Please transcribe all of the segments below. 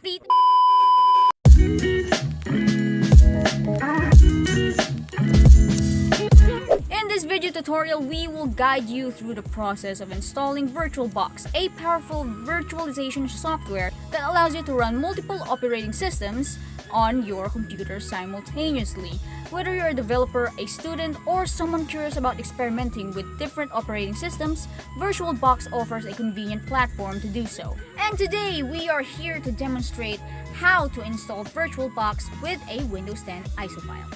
Nakita. In this video tutorial, we will guide you through the process of installing VirtualBox, a powerful virtualization software that allows you to run multiple operating systems on your computer simultaneously. Whether you're a developer, a student, or someone curious about experimenting with different operating systems, VirtualBox offers a convenient platform to do so. And today, we are here to demonstrate how to install VirtualBox with a Windows 10 ISO file.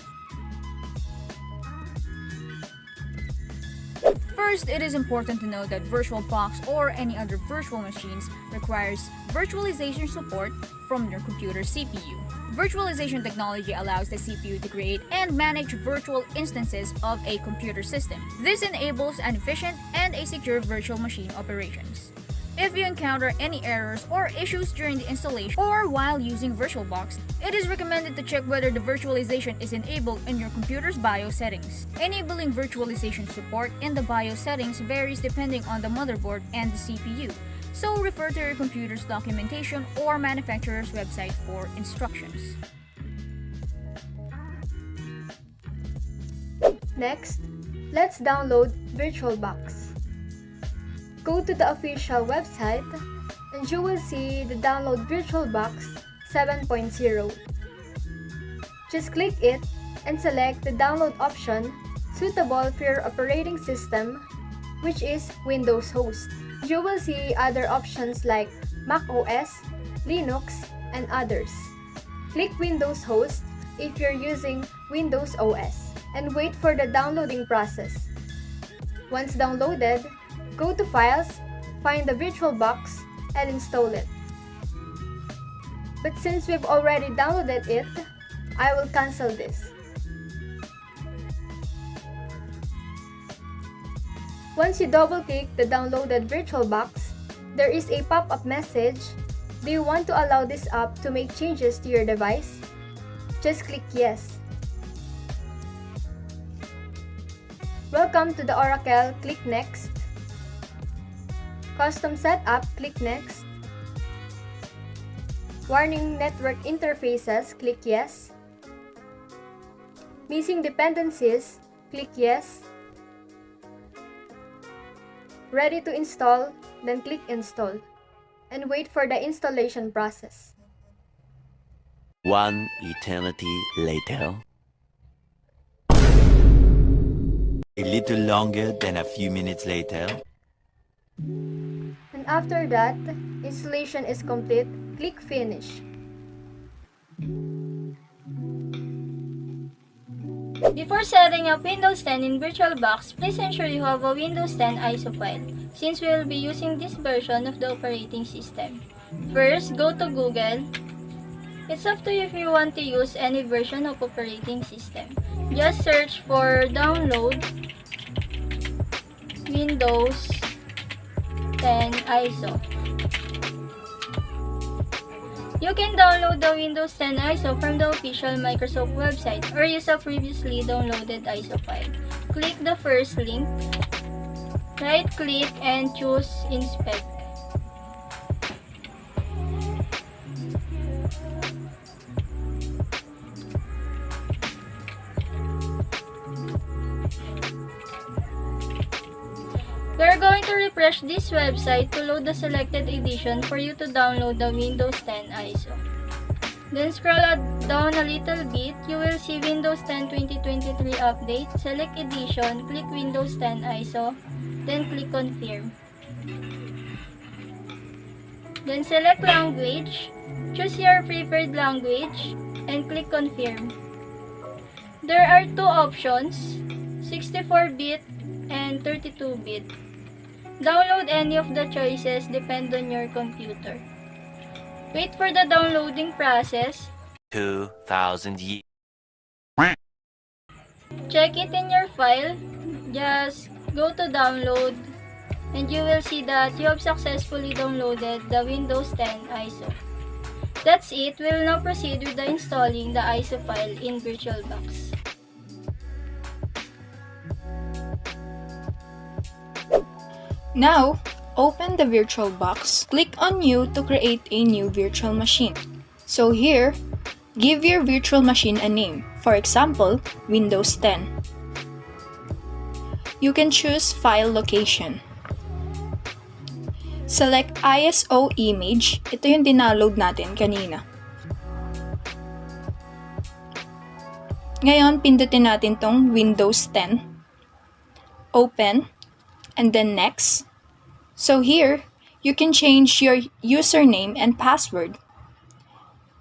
First, it is important to know that VirtualBox or any other virtual machines requires virtualization support from your computer CPU. Virtualization technology allows the CPU to create and manage virtual instances of a computer system. This enables an efficient and a secure virtual machine operations. If you encounter any errors or issues during the installation or while using VirtualBox, it is recommended to check whether the virtualization is enabled in your computer's BIOS settings. Enabling virtualization support in the BIOS settings varies depending on the motherboard and the CPU, so refer to your computer's documentation or manufacturer's website for instructions. Next, let's download VirtualBox. Go to the official website and you will see the download VirtualBox 7.0. Just click it and select the download option suitable for your operating system, which is Windows Host. You will see other options like Mac OS, Linux, and others. Click Windows Host if you're using Windows OS and wait for the downloading process. Once downloaded, go to Files, find the VirtualBox, and install it. But since we've already downloaded it, I will cancel this. Once you double-click the downloaded VirtualBox, there is a pop-up message. Do you want to allow this app to make changes to your device? Just click Yes. Welcome to the Oracle, click Next. Custom Setup, click Next. Warning Network Interfaces, click Yes. Missing Dependencies, click Yes. Ready to install, then click Install. And wait for the installation process. One eternity later. A little longer than a few minutes later. And after that, installation is complete, click Finish. Before setting up Windows 10 in VirtualBox, please ensure you have a Windows 10 ISO file, since we will be using this version of the operating system. First, go to Google. It's up to you if you want to use any version of operating system. Just search for download Windows 10 ISO. You can download the Windows 10 ISO from the official Microsoft website or use a previously downloaded ISO file. Click the first link, right-click and choose Inspect. We are going to refresh this website to load the selected edition for you to download the Windows 10 ISO. Then scroll down a little bit, you will see Windows 10 2023 Update. Select Edition, click Windows 10 ISO, then click Confirm. Then select Language, choose your preferred language, and click Confirm. There are two options, 64-bit and 32-bit. Download any of the choices depend on your computer. Wait for the downloading process. 2,000 years. Check it in your file. Just go to download and you will see that you have successfully downloaded the Windows 10 ISO. That's it. We will now proceed with the installing the ISO file in VirtualBox. Now, open the VirtualBox. Click on New to create a new virtual machine. So here, give your virtual machine a name, for example, Windows 10. You can choose file location. Select ISO image, ito yung dinaload natin kanina. Ngayon, pindutin natin tong Windows 10. Open, and then next. So here, you can change your username and password.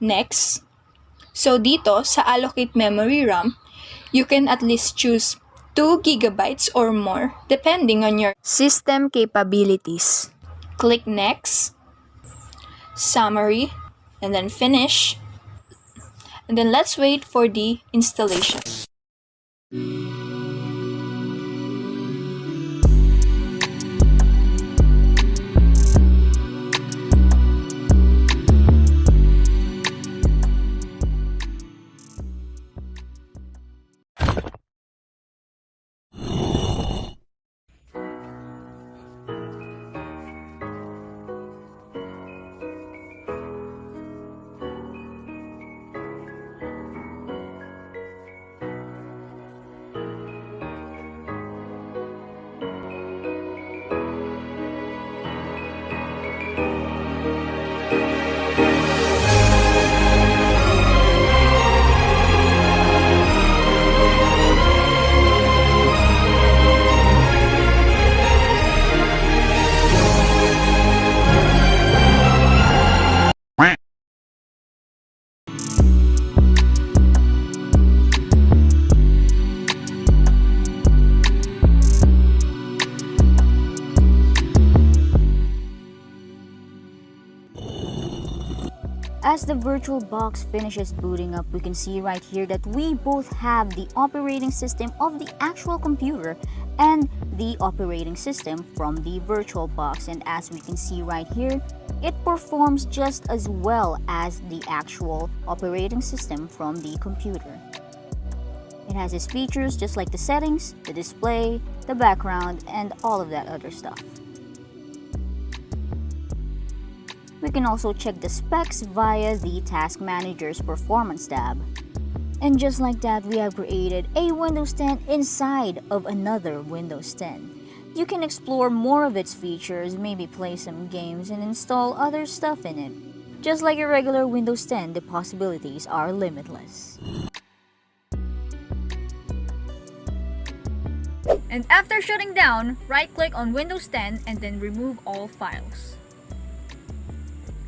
Next. So dito, sa allocate memory RAM, you can at least choose 2 GB or more depending on your system capabilities. Click Next, Summary, and then Finish. And then let's wait for the installation. As the VirtualBox finishes booting up, we can see right here that we both have the operating system of the actual computer and the operating system from the VirtualBox. And as we can see right here, it performs just as well as the actual operating system from the computer. It has its features just like the settings, the display, the background, and all of that other stuff. We can also check the specs via the Task Manager's Performance tab. And just like that, we have created a Windows 10 inside of another Windows 10. You can explore more of its features, maybe play some games and install other stuff in it. Just like a regular Windows 10, the possibilities are limitless. And after shutting down, right-click on Windows 10 and then remove all files.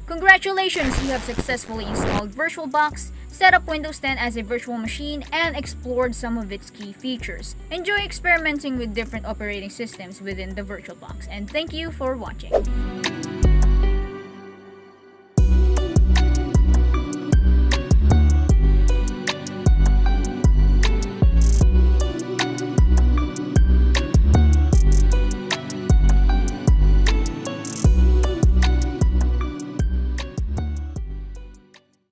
Congratulations, you have successfully installed VirtualBox, set up Windows 10 as a virtual machine, and explored some of its key features. Enjoy experimenting with different operating systems within the VirtualBox, and thank you for watching.